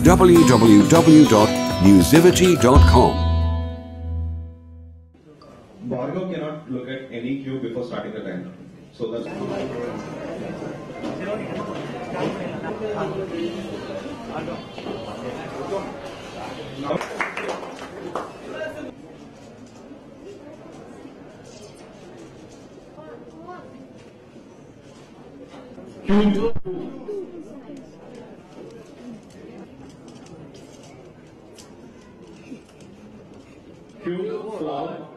www.newsivity.com. Bhargav cannot look at any cube before starting the timer. So that's cube 2. Cube 4.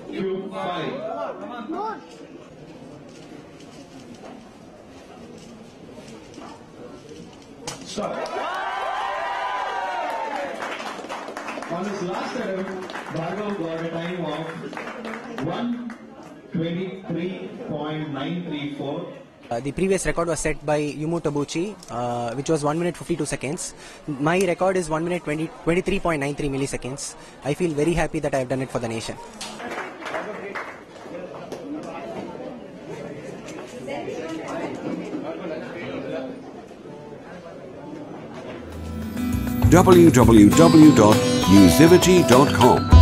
Cube 5. Stop. On his last attempt, Bhargav got a time of 1:23.934. The previous record was set by Tumu Tabuchi, which was 1 minute 52 seconds. My record is 1 minute 23.93 milliseconds. I feel very happy that I have done it for the nation. www.newsivity.com